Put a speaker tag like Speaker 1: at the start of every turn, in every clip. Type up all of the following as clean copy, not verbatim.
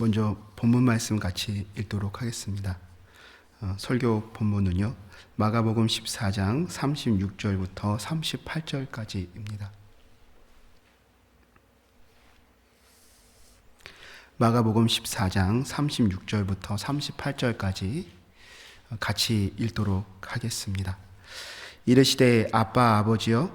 Speaker 1: 먼저 본문 말씀 같이 읽도록 하겠습니다. 설교 본문은요, 마가복음 14장 36절부터 38절까지입니다. 마가복음 14장 36절부터 38절까지 같이 읽도록 하겠습니다. 이르시되 아빠 아버지여,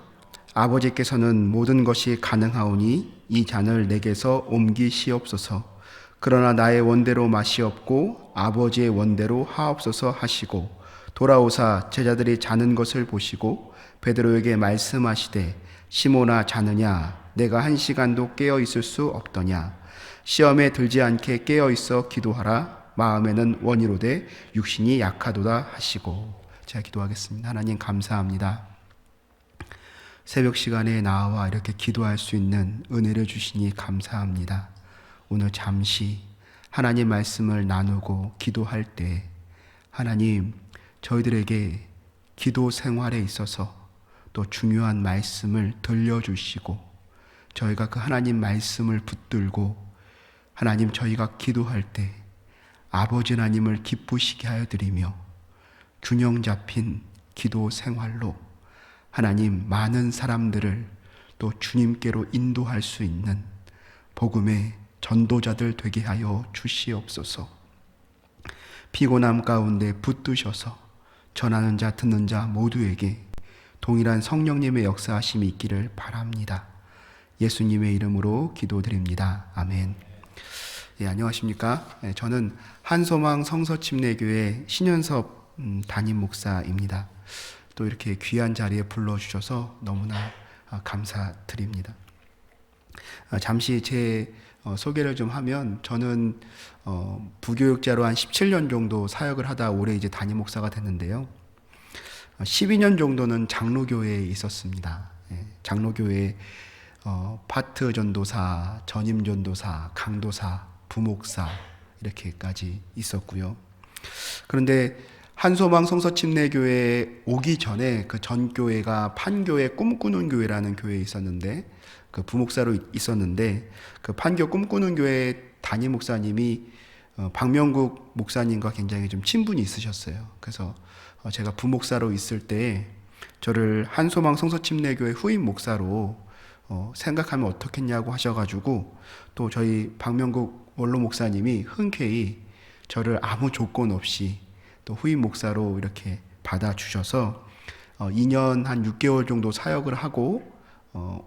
Speaker 1: 아버지께서는 모든 것이 가능하오니 이 잔을 내게서 옮기시옵소서. 그러나 나의 원대로 마시옵고 아버지의 원대로 하옵소서 하시고, 돌아오사 제자들이 자는 것을 보시고 베드로에게 말씀하시되, 시몬아 자느냐? 내가 1시간도 깨어 있을 수 없더냐? 시험에 들지 않게 깨어 있어 기도하라. 마음에는 원이로되 육신이 약하도다 하시고. 제가 기도하겠습니다. 하나님 감사합니다. 새벽 시간에 나와 이렇게 기도할 수 있는 은혜를 주시니 감사합니다. 오늘 잠시 하나님 말씀을 나누고 기도할 때 하나님, 저희들에게 기도 생활에 있어서 또 중요한 말씀을 들려주시고, 저희가 그 하나님 말씀을 붙들고 하나님, 저희가 기도할 때 아버지 하나님을 기쁘시게 하여 드리며 균형 잡힌 기도 생활로 하나님, 많은 사람들을 또 주님께로 인도할 수 있는 복음의 전도자들 되게 하여 주시옵소서. 피곤함 가운데 붙드셔서 전하는 자 듣는 자 모두에게 동일한 성령님의 역사하심이 있기를 바랍니다. 예수님의 이름으로 기도드립니다. 아멘. 예, 안녕하십니까? 저는 한소망 성서침례교회 신현섭 담임 목사입니다. 또 이렇게 귀한 자리에 불러주셔서 너무나 감사드립니다. 잠시 제 소개를 좀 하면, 저는 부교육자로 한 17년 정도 사역을 하다 올해 이제 담임 목사가 됐는데요. 12년 정도는 장로교회에 있었습니다. 장로교회 파트 전도사, 전임 전도사, 강도사, 부목사 이렇게까지 있었고요. 그런데 한소망 성서침례교회에 오기 전에 그 전 교회가 판교의 꿈꾸는 교회라는 교회에 있었는데, 그 부목사로 있었는데, 그 판교 꿈꾸는 교회 담임 목사님이 박명국 목사님과 굉장히 좀 친분이 있으셨어요. 그래서 제가 부목사로 있을 때 저를 한소망 성서침례교회 후임 목사로 생각하면 어떻겠냐고 하셔가지고, 또 저희 박명국 원로 목사님이 흔쾌히 저를 아무 조건 없이 또 후임 목사로 이렇게 받아주셔서 2년 한 6개월 정도 사역을 하고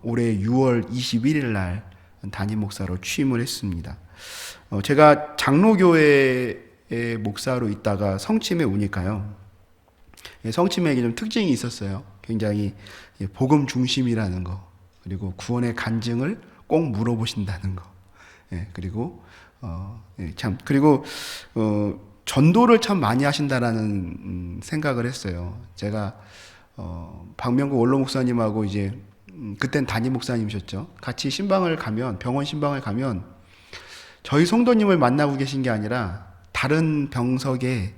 Speaker 1: 올해 6월 21일 날 담임 목사로 취임을 했습니다. 제가 장로교회의 목사로 있다가 성침에 오니까요, 성침에게 좀 특징이 있었어요. 굉장히 복음 중심이라는 거, 그리고 구원의 간증을 꼭 물어보신다는 거, 그리고 그리고 전도를 참 많이 하신다라는 생각을 했어요. 제가 박명국 원로 목사님하고 이제 그땐 담임 목사님이셨죠. 같이 신방을 가면, 병원 신방을 가면 저희 성도님을 만나고 계신 게 아니라 다른 병석에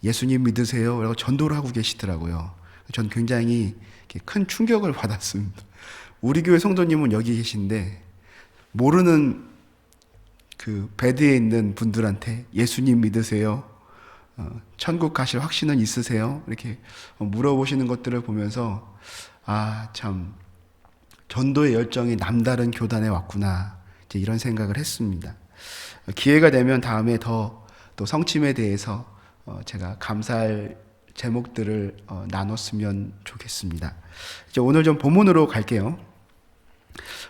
Speaker 1: 예수님 믿으세요? 라고 전도를 하고 계시더라고요. 전 굉장히 큰 충격을 받았습니다. 우리 교회 성도님은 여기 계신데 모르는 그 베드에 있는 분들한테 예수님 믿으세요? 천국 가실 확신은 있으세요? 이렇게 물어보시는 것들을 보면서, 참 전도의 열정이 남다른 교단에 왔구나, 이제 이런 생각을 했습니다. 기회가 되면 다음에 또 성침에 대해서 제가 감사할 제목들을 나눴으면 좋겠습니다. 이제 오늘 좀 본문으로 갈게요.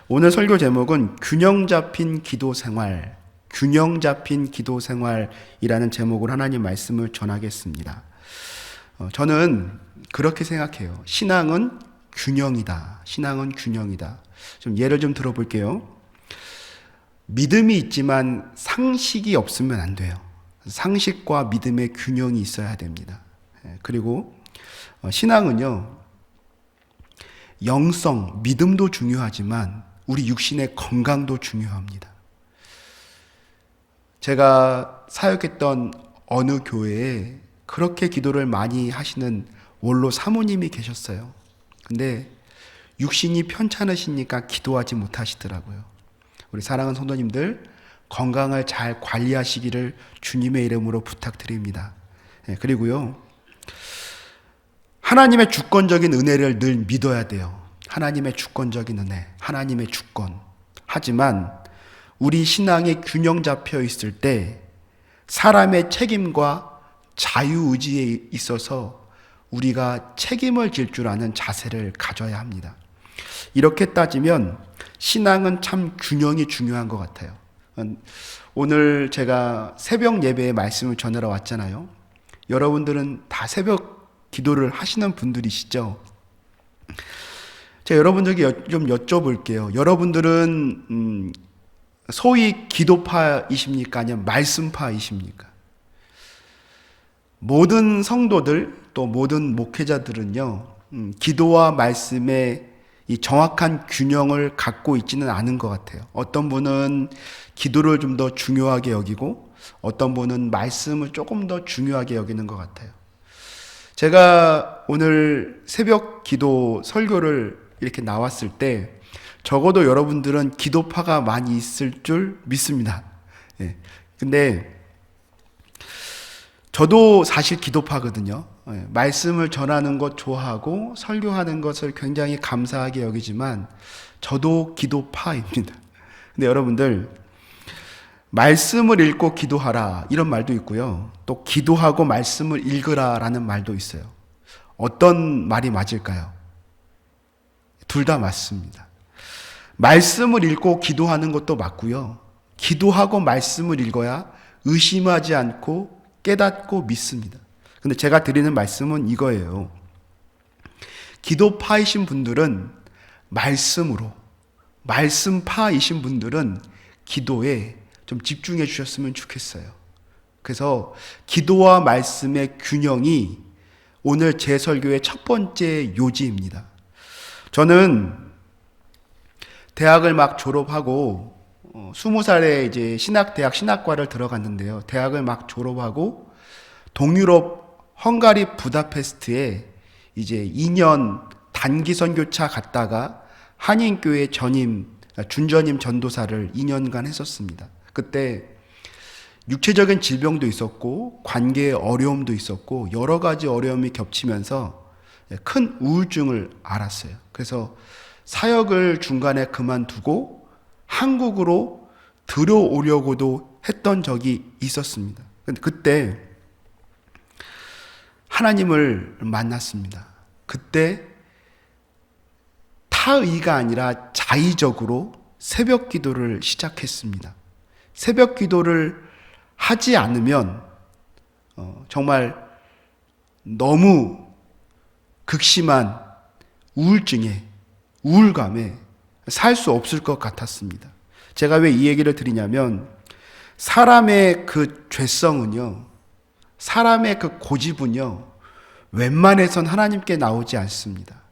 Speaker 1: 오늘 설교 제목은 균형 잡힌 기도 생활, 균형 잡힌 기도 생활이라는 제목으로 하나님 말씀을 전하겠습니다. 저는 그렇게 생각해요. 신앙은 균형이다. 신앙은 균형이다. 좀 예를 좀 들어볼게요. 믿음이 있지만 상식이 없으면 안 돼요. 상식과 믿음의 균형이 있어야 됩니다. 그리고 신앙은요, 영성, 믿음도 중요하지만 우리 육신의 건강도 중요합니다. 제가 사역했던 어느 교회에 그렇게 기도를 많이 하시는 원로 사모님이 계셨어요. 근데 육신이 편찮으시니까 기도하지 못하시더라고요. 우리 사랑하는 성도님들, 건강을 잘 관리하시기를 주님의 이름으로 부탁드립니다. 그리고요, 하나님의 주권적인 은혜를 늘 믿어야 돼요. 하나님의 주권적인 은혜, 하나님의 주권. 하지만 우리 신앙에 균형 잡혀 있을 때 사람의 책임과 자유의지에 있어서 우리가 책임을 질 줄 아는 자세를 가져야 합니다. 이렇게 따지면 신앙은 참 균형이 중요한 것 같아요. 오늘 제가 새벽 예배의 말씀을 전하러 왔잖아요. 여러분들은 다 새벽 기도를 하시는 분들이시죠? 제가 여러분들에게 좀 여쭤볼게요. 여러분들은 소위 기도파이십니까? 아니면 말씀파이십니까? 모든 성도들 또 모든 목회자들은요, 기도와 말씀의 이 정확한 균형을 갖고 있지는 않은 것 같아요. 어떤 분은 기도를 좀 더 중요하게 여기고 어떤 분은 말씀을 조금 더 중요하게 여기는 것 같아요. 제가 오늘 새벽 기도 설교를 이렇게 나왔을 때 적어도 여러분들은 기도파가 많이 있을 줄 믿습니다. 예. 근데 저도 사실 기도파거든요. 예. 말씀을 전하는 것 좋아하고 설교하는 것을 굉장히 감사하게 여기지만 저도 기도파입니다. 근데 여러분들, 말씀을 읽고 기도하라 이런 말도 있고요. 또 기도하고 말씀을 읽으라 라는 말도 있어요. 어떤 말이 맞을까요? 둘 다 맞습니다. 말씀을 읽고 기도하는 것도 맞고요. 기도하고 말씀을 읽어야 의심하지 않고 깨닫고 믿습니다. 근데 제가 드리는 말씀은 이거예요. 기도파이신 분들은 말씀으로, 말씀파이신 분들은 기도에 좀 집중해 주셨으면 좋겠어요. 그래서 기도와 말씀의 균형이 오늘 제 설교의 첫 번째 요지입니다. 저는 대학을 막 졸업하고 20살에 이제 신학대학 신학과를 들어갔는데요. 대학을 막 졸업하고 동유럽 헝가리 부다페스트에 이제 2년 단기 선교차 갔다가 한인교회 준전임 전도사를 2년간 했었습니다. 그때 육체적인 질병도 있었고 관계의 어려움도 있었고 여러 가지 어려움이 겹치면서 큰 우울증을 앓았어요. 그래서 사역을 중간에 그만두고 한국으로 들어오려고도 했던 적이 있었습니다. 근데 그때 하나님을 만났습니다. 그때 타의가 아니라 자의적으로 새벽 기도를 시작했습니다. 새벽 기도를 하지 않으면 정말 너무 극심한 우울증에, 우울감에 살 수 없을 것 같았습니다. 제가 왜 이 얘기를 드리냐면 사람의 그 죄성은요, 사람의 그 고집은요, 웬만해선 하나님께 나오지 않습니다.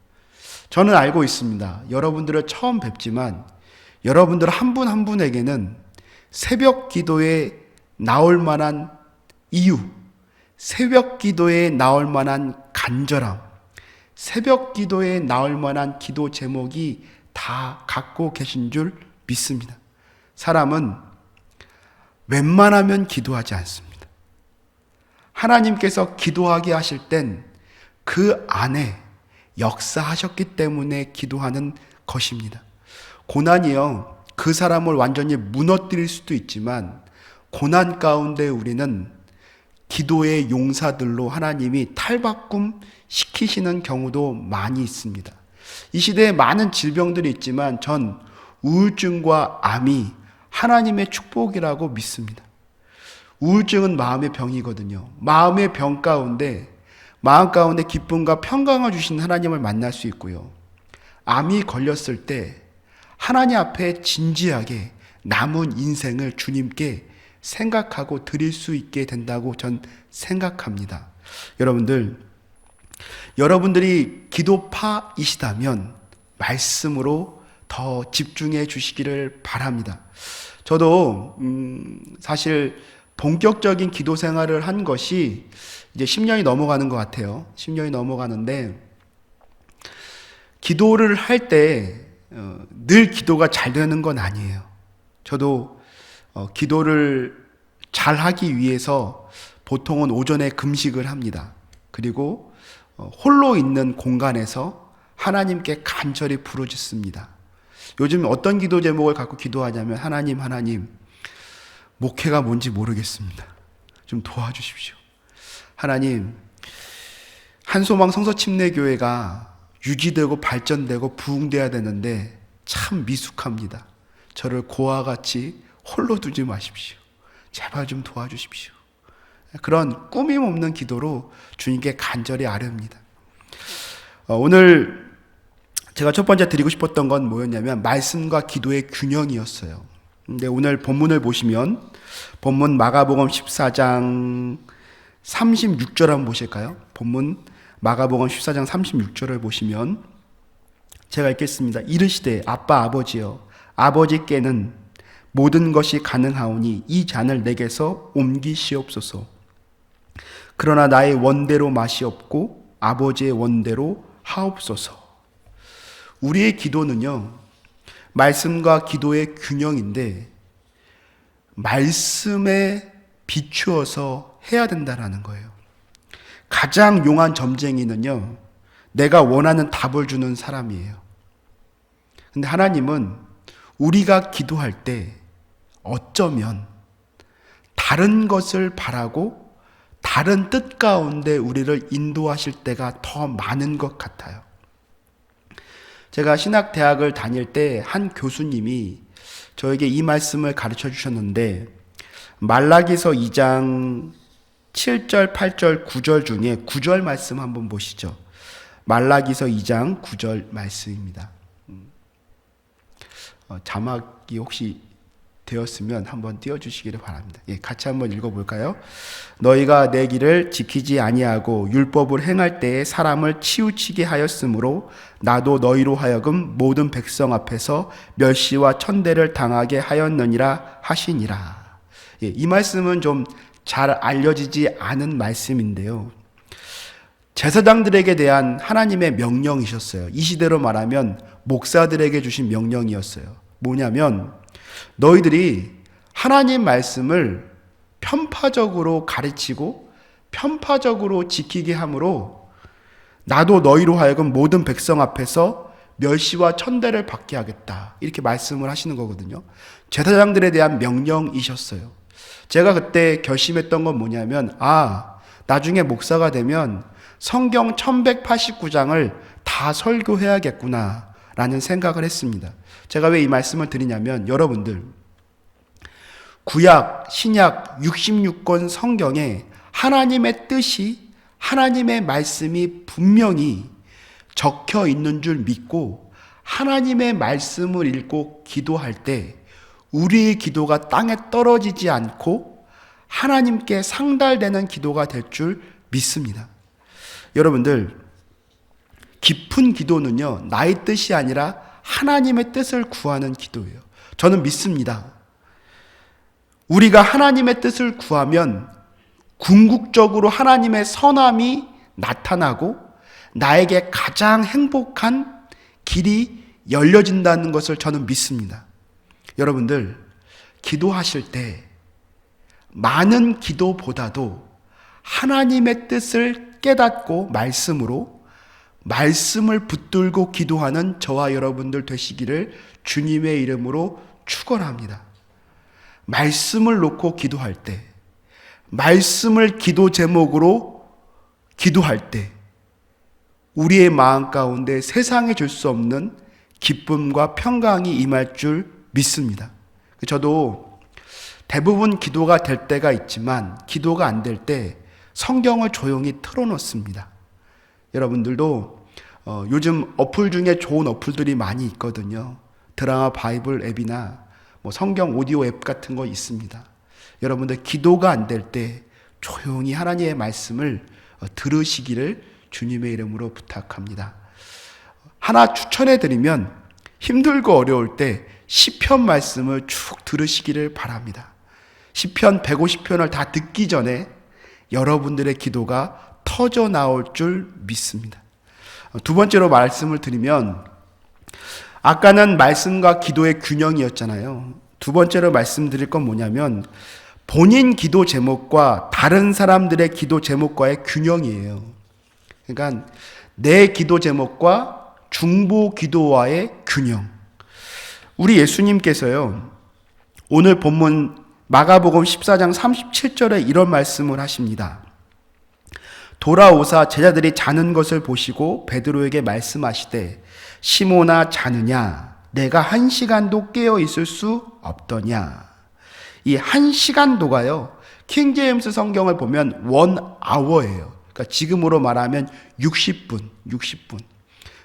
Speaker 1: 저는 알고 있습니다. 여러분들을 처음 뵙지만 여러분들 한 분 한 분에게는 새벽 기도에 나올 만한 이유, 새벽 기도에 나올 만한 간절함, 새벽 기도에 나올 만한 기도 제목이 다 갖고 계신 줄 믿습니다. 사람은 웬만하면 기도하지 않습니다. 하나님께서 기도하게 하실 땐 그 안에 역사하셨기 때문에 기도하는 것입니다. 고난이요, 그 사람을 완전히 무너뜨릴 수도 있지만 고난 가운데 우리는 기도의 용사들로 하나님이 탈바꿈 시키시는 경우도 많이 있습니다. 이 시대에 많은 질병들이 있지만 전 우울증과 암이 하나님의 축복이라고 믿습니다. 우울증은 마음의 병이거든요. 마음의 병 가운데 마음 가운데 기쁨과 평강을 주신 하나님을 만날 수 있고요. 암이 걸렸을 때 하나님 앞에 진지하게 남은 인생을 주님께 생각하고 드릴 수 있게 된다고 전 생각합니다. 여러분들이 기도파이시다면 말씀으로 더 집중해 주시기를 바랍니다. 저도 사실 본격적인 기도 생활을 한 것이 이제 10년이 넘어가는 것 같아요. 10년이 넘어가는데 기도를 할 때 늘 기도가 잘 되는 건 아니에요. 저도 기도를 잘 하기 위해서 보통은 오전에 금식을 합니다. 그리고 홀로 있는 공간에서 하나님께 간절히 부르짖습니다. 요즘 어떤 기도 제목을 갖고 기도하냐면 하나님, 목회가 뭔지 모르겠습니다. 좀 도와주십시오. 하나님, 한소망 성서침례교회가 유지되고 발전되고 부흥돼야 되는데 참 미숙합니다. 저를 고아와 같이 홀로 두지 마십시오. 제발 좀 도와주십시오. 그런 꾸밈 없는 기도로 주님께 간절히 아뢰옵니다. 오늘 제가 첫 번째 드리고 싶었던 건 뭐였냐면 말씀과 기도의 균형이었어요. 근데 오늘 본문을 보시면 본문 마가복음 14장 36절 한번 보실까요? 본문 마가복음 14장 36절을 보시면 제가 읽겠습니다. 이르시되 아빠 아버지여 아버지께는 모든 것이 가능하오니 이 잔을 내게서 옮기시옵소서. 그러나 나의 원대로 마시옵고 아버지의 원대로 하옵소서. 우리의 기도는요, 말씀과 기도의 균형인데 말씀에 비추어서 해야 된다라는 거예요. 가장 용한 점쟁이는요, 내가 원하는 답을 주는 사람이에요. 근데 하나님은 우리가 기도할 때 어쩌면 다른 것을 바라고 다른 뜻 가운데 우리를 인도하실 때가 더 많은 것 같아요. 제가 신학대학을 다닐 때 한 교수님이 저에게 이 말씀을 가르쳐 주셨는데 말라기서 2장 7절, 8절, 9절 중에 9절 말씀 한번 보시죠. 말라기서 2장 9절 말씀입니다. 자막이 혹시 되었으면 한번 띄워주시기를 바랍니다. 같이 한번 읽어볼까요? 너희가 내 길을 지키지 아니하고 율법을 행할 때에 사람을 치우치게 하였으므로 나도 너희로 하여금 모든 백성 앞에서 멸시와 천대를 당하게 하였느니라 하시니라. 이 말씀은 좀 잘 알려지지 않은 말씀인데요. 제사장들에게 대한 하나님의 명령이셨어요. 이 시대로 말하면 목사들에게 주신 명령이었어요. 뭐냐면 너희들이 하나님 말씀을 편파적으로 가르치고 편파적으로 지키게 함으로 나도 너희로 하여금 모든 백성 앞에서 멸시와 천대를 받게 하겠다. 이렇게 말씀을 하시는 거거든요. 제사장들에 대한 명령이셨어요. 제가 그때 결심했던 건 뭐냐면 나중에 목사가 되면 성경 1189장을 다 설교해야겠구나 라는 생각을 했습니다. 제가 왜 이 말씀을 드리냐면 여러분들 구약, 신약 66권 성경에 하나님의 뜻이 하나님의 말씀이 분명히 적혀 있는 줄 믿고 하나님의 말씀을 읽고 기도할 때 우리의 기도가 땅에 떨어지지 않고 하나님께 상달되는 기도가 될 줄 믿습니다. 여러분들 깊은 기도는요 나의 뜻이 아니라 하나님의 뜻을 구하는 기도예요. 저는 믿습니다. 우리가 하나님의 뜻을 구하면 궁극적으로 하나님의 선함이 나타나고 나에게 가장 행복한 길이 열려진다는 것을 저는 믿습니다. 여러분들 기도하실 때 많은 기도보다도 하나님의 뜻을 깨닫고 말씀을 붙들고 기도하는 저와 여러분들 되시기를 주님의 이름으로 축원합니다. 말씀을 놓고 기도할 때, 말씀을 기도 제목으로 기도할 때 우리의 마음 가운데 세상에 줄 수 없는 기쁨과 평강이 임할 줄 믿습니다. 저도 대부분 기도가 될 때가 있지만 기도가 안 될 때 성경을 조용히 틀어놓습니다. 여러분들도 요즘 어플 중에 좋은 어플들이 많이 있거든요. 드라마 바이블 앱이나 성경 오디오 앱 같은 거 있습니다. 여러분들 기도가 안 될 때 조용히 하나님의 말씀을 들으시기를 주님의 이름으로 부탁합니다. 하나 추천해 드리면 힘들고 어려울 때 시편 말씀을 쭉 들으시기를 바랍니다. 시편 150편을 다 듣기 전에 여러분들의 기도가 터져 나올 줄 믿습니다. 두 번째로 말씀을 드리면 아까는 말씀과 기도의 균형이었잖아요. 두 번째로 말씀드릴 건 뭐냐면 본인 기도 제목과 다른 사람들의 기도 제목과의 균형이에요. 그러니까 내 기도 제목과 중보 기도와의 균형. 우리 예수님께서요, 오늘 본문 마가복음 14장 37절에 이런 말씀을 하십니다. 돌아오사 제자들이 자는 것을 보시고 베드로에게 말씀하시되 시몬아 자느냐 내가 1시간도 깨어 있을 수 없더냐. 이 1시간도가요 킹제임스 성경을 보면 1hour예요. 그러니까 지금으로 말하면 60분.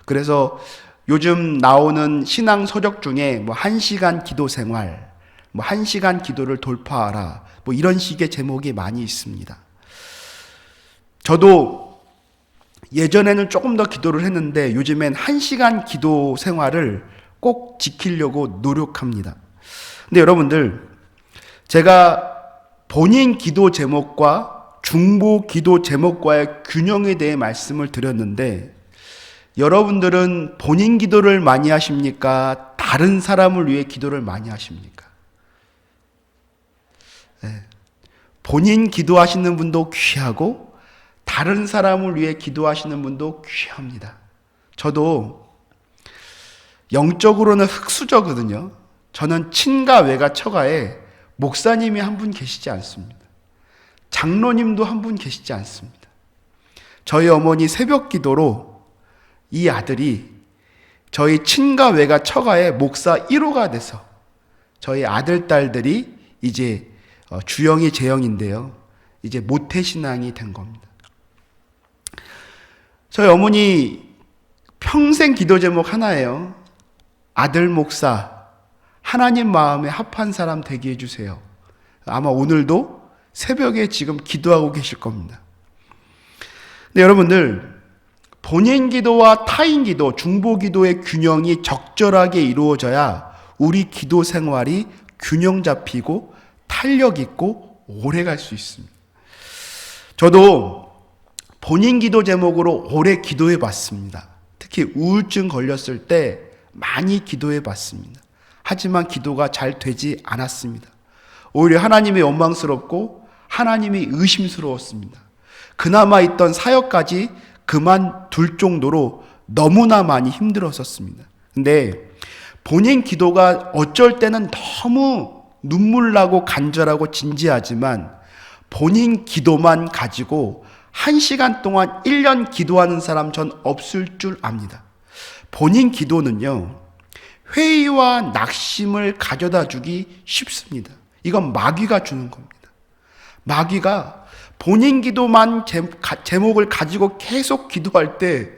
Speaker 1: 그래서 요즘 나오는 신앙 서적 중에 뭐 1시간 기도 생활, 뭐 1시간 기도를 돌파하라, 뭐 이런 식의 제목이 많이 있습니다. 저도 예전에는 조금 더 기도를 했는데 요즘엔 1시간 기도 생활을 꼭 지키려고 노력합니다. 근데 여러분들, 제가 본인 기도 제목과 중보 기도 제목과의 균형에 대해 말씀을 드렸는데, 여러분들은 본인 기도를 많이 하십니까? 다른 사람을 위해 기도를 많이 하십니까? 네. 본인 기도하시는 분도 귀하고 다른 사람을 위해 기도하시는 분도 귀합니다. 저도 영적으로는 흑수저거든요. 저는 친가 외가 처가에 목사님이 한 분 계시지 않습니다. 장로님도 한 분 계시지 않습니다. 저희 어머니 새벽 기도로 이 아들이 저희 친가 외가 처가의 목사 1호가 돼서 저희 아들, 딸들이 이제 주영이, 재영인데요. 이제 모태신앙이 된 겁니다. 저희 어머니 평생 기도 제목 하나예요. 아들 목사, 하나님 마음에 합한 사람 되게 해주세요. 아마 오늘도 새벽에 지금 기도하고 계실 겁니다. 근데 여러분들, 본인 기도와 타인 기도, 중보 기도의 균형이 적절하게 이루어져야 우리 기도 생활이 균형 잡히고 탄력 있고 오래 갈 수 있습니다. 저도 본인 기도 제목으로 오래 기도해 봤습니다. 특히 우울증 걸렸을 때 많이 기도해 봤습니다. 하지만 기도가 잘 되지 않았습니다. 오히려 하나님이 원망스럽고 하나님이 의심스러웠습니다. 그나마 있던 사역까지 그만둘 정도로 너무나 많이 힘들었었습니다. 근데 본인 기도가 어쩔 때는 너무 눈물 나고 간절하고 진지하지만 본인 기도만 가지고 1시간 동안 1년 기도하는 사람 전 없을 줄 압니다. 본인 기도는요, 회의와 낙심을 가져다 주기 쉽습니다. 이건 마귀가 주는 겁니다. 마귀가 본인 기도만 제목을 가지고 계속 기도할 때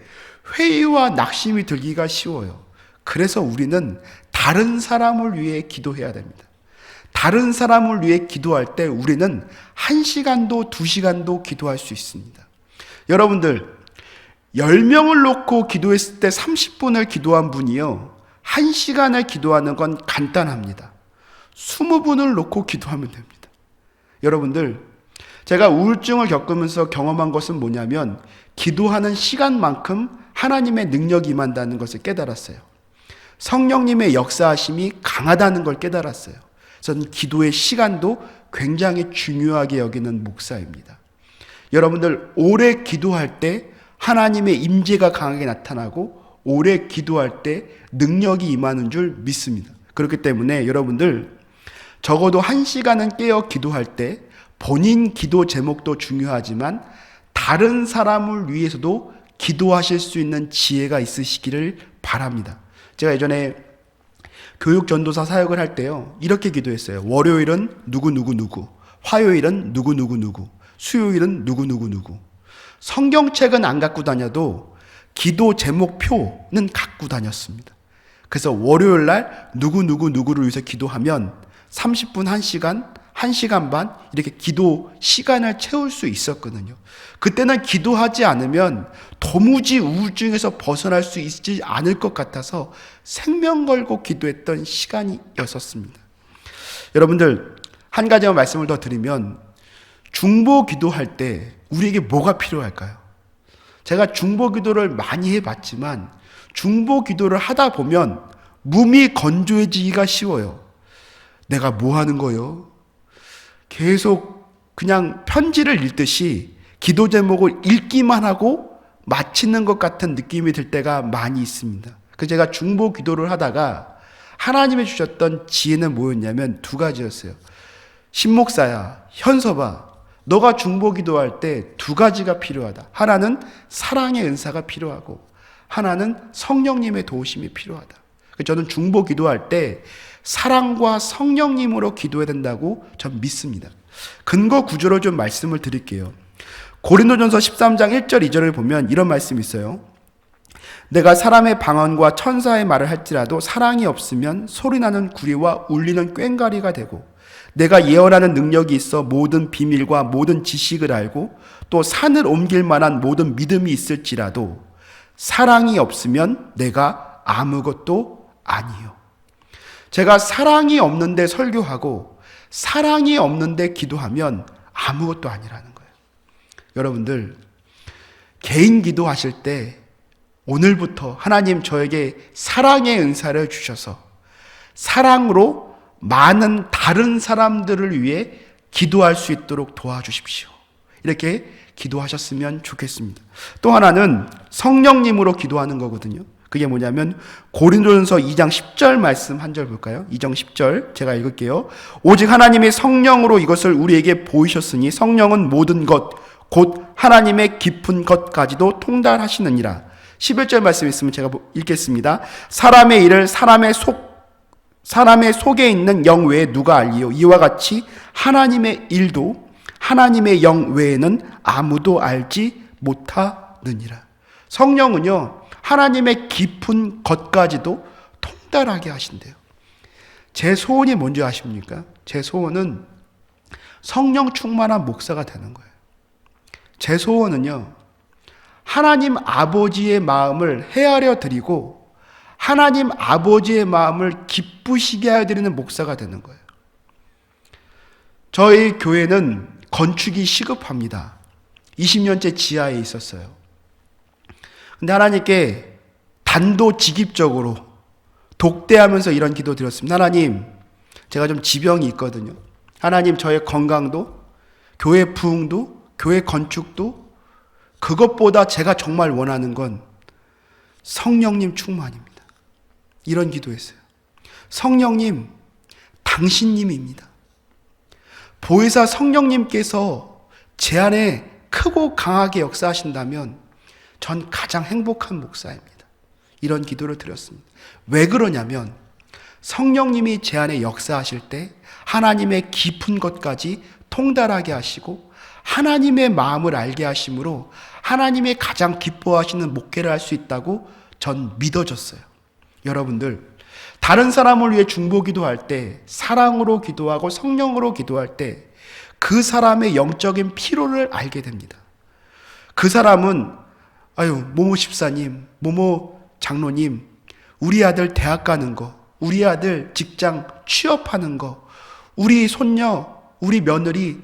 Speaker 1: 회의와 낙심이 들기가 쉬워요. 그래서 우리는 다른 사람을 위해 기도해야 됩니다. 다른 사람을 위해 기도할 때 우리는 1시간도 2시간도 기도할 수 있습니다. 여러분들, 10명을 놓고 기도했을 때 30분을 기도한 분이요, 1시간을 기도하는 건 간단합니다. 20분을 놓고 기도하면 됩니다. 여러분들, 제가 우울증을 겪으면서 경험한 것은 뭐냐면 기도하는 시간만큼 하나님의 능력이 임한다는 것을 깨달았어요. 성령님의 역사하심이 강하다는 걸 깨달았어요. 저는 기도의 시간도 굉장히 중요하게 여기는 목사입니다. 여러분들, 오래 기도할 때 하나님의 임재가 강하게 나타나고 오래 기도할 때 능력이 임하는 줄 믿습니다. 그렇기 때문에 여러분들, 적어도 1시간은 깨어 기도할 때 본인 기도 제목도 중요하지만 다른 사람을 위해서도 기도하실 수 있는 지혜가 있으시기를 바랍니다. 제가 예전에 교육 전도사 사역을 할 때요, 이렇게 기도했어요. 월요일은 누구, 화요일은 누구, 수요일은 누구. 성경책은 안 갖고 다녀도 기도 제목표는 갖고 다녔습니다. 그래서 월요일 날 누구를 위해서 기도하면 30분, 1시간 반 이렇게 기도 시간을 채울 수 있었거든요. 그때는 기도하지 않으면 도무지 우울증에서 벗어날 수 있지 않을 것 같아서 생명 걸고 기도했던 시간이었습니다. 여러분들, 한 가지만 말씀을 더 드리면 중보 기도할 때 우리에게 뭐가 필요할까요? 제가 중보 기도를 많이 해봤지만 중보 기도를 하다 보면 몸이 건조해지기가 쉬워요. 내가 뭐 하는 거요? 계속 그냥 편지를 읽듯이 기도 제목을 읽기만 하고 마치는 것 같은 느낌이 들 때가 많이 있습니다. 그래서 제가 중보 기도를 하다가 하나님이 주셨던 지혜는 뭐였냐면 두 가지였어요. 신목사야, 현서봐, 너가 중보 기도할 때 두 가지가 필요하다. 하나는 사랑의 은사가 필요하고 하나는 성령님의 도우심이 필요하다. 저는 중보 기도할 때 사랑과 성령님으로 기도해야 된다고 전 믿습니다. 근거 구조로 좀 말씀을 드릴게요. 고린도전서 13장 1절 2절을 보면 이런 말씀이 있어요. 내가 사람의 방언과 천사의 말을 할지라도 사랑이 없으면 소리나는 구리와 울리는 꽹과리가 되고, 내가 예언하는 능력이 있어 모든 비밀과 모든 지식을 알고 또 산을 옮길 만한 모든 믿음이 있을지라도 사랑이 없으면 내가 아무것도 아니요. 제가 사랑이 없는데 설교하고 사랑이 없는데 기도하면 아무것도 아니라는 거예요. 여러분들, 개인 기도하실 때 오늘부터 하나님 저에게 사랑의 은사를 주셔서 사랑으로 많은 다른 사람들을 위해 기도할 수 있도록 도와주십시오. 이렇게 기도하셨으면 좋겠습니다. 또 하나는 성령님으로 기도하는 거거든요. 그게 뭐냐면 고린도전서 2장 10절 말씀 한 절 볼까요? 2장 10절 제가 읽을게요. 오직 하나님의 성령으로 이것을 우리에게 보이셨으니 성령은 모든 것 곧 하나님의 깊은 것까지도 통달하시느니라. 11절 말씀 있으면 제가 읽겠습니다. 사람의 일을 사람의 속에 있는 영 외에 누가 알리요? 이와 같이 하나님의 일도 하나님의 영 외에는 아무도 알지 못하느니라. 성령은요, 하나님의 깊은 것까지도 통달하게 하신대요. 제 소원이 뭔지 아십니까? 제 소원은 성령 충만한 목사가 되는 거예요. 제 소원은요, 하나님 아버지의 마음을 헤아려 드리고 하나님 아버지의 마음을 기쁘시게 하여 드리는 목사가 되는 거예요. 저희 교회는 건축이 시급합니다. 20년째 지하에 있었어요. 근데 하나님께 단도직입적으로 독대하면서 이런 기도 드렸습니다. 하나님, 제가 좀 지병이 있거든요. 하나님, 저의 건강도, 교회 부흥도, 교회 건축도, 그것보다 제가 정말 원하는 건 성령님 충만입니다. 이런 기도했어요. 성령님, 당신님입니다. 보혜사 성령님께서 제 안에 크고 강하게 역사하신다면 전 가장 행복한 목사입니다. 이런 기도를 드렸습니다. 왜 그러냐면 성령님이 제 안에 역사하실 때 하나님의 깊은 것까지 통달하게 하시고 하나님의 마음을 알게 하심으로 하나님의 가장 기뻐하시는 목회를 할 수 있다고 전 믿어졌어요. 여러분들, 다른 사람을 위해 중보 기도할 때, 사랑으로 기도하고 성령으로 기도할 때 그 사람의 영적인 피로를 알게 됩니다. 그 사람은 모모 집사님, 모모 장로님, 우리 아들 대학 가는 거, 우리 아들 직장 취업하는 거, 우리 손녀, 우리 며느리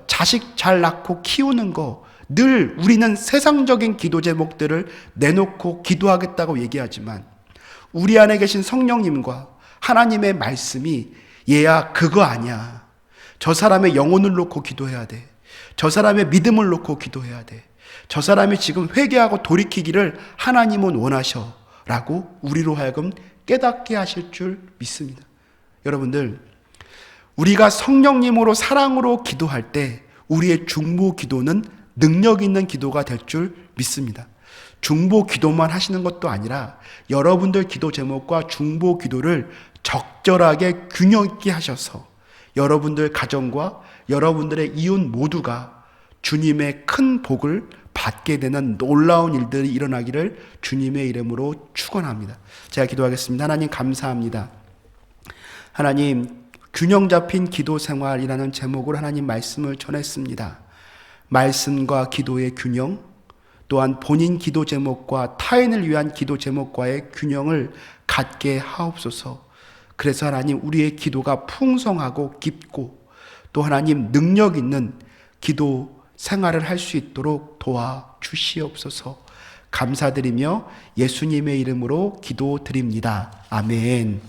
Speaker 1: 자식 잘 낳고 키우는 거, 늘 우리는 세상적인 기도 제목들을 내놓고 기도하겠다고 얘기하지만 우리 안에 계신 성령님과 하나님의 말씀이 얘야 그거 아니야. 저 사람의 영혼을 놓고 기도해야 돼. 저 사람의 믿음을 놓고 기도해야 돼. 저 사람이 지금 회개하고 돌이키기를 하나님은 원하셔 라고 우리로 하여금 깨닫게 하실 줄 믿습니다. 여러분들, 우리가 성령님으로 사랑으로 기도할 때 우리의 중보 기도는 능력 있는 기도가 될 줄 믿습니다. 중보 기도만 하시는 것도 아니라 여러분들 기도 제목과 중보 기도를 적절하게 균형 있게 하셔서 여러분들 가정과 여러분들의 이웃 모두가 주님의 큰 복을 받게 되는 놀라운 일들이 일어나기를 주님의 이름으로 축원합니다. 제가 기도하겠습니다. 하나님 감사합니다. 하나님, 균형 잡힌 기도 생활이라는 제목으로 하나님 말씀을 전했습니다. 말씀과 기도의 균형, 또한 본인 기도 제목과 타인을 위한 기도 제목과의 균형을 갖게 하옵소서. 그래서 하나님, 우리의 기도가 풍성하고 깊고 또 하나님 능력 있는 기도 생활을 할 수 있도록 도와주시옵소서. 감사드리며 예수님의 이름으로 기도드립니다. 아멘.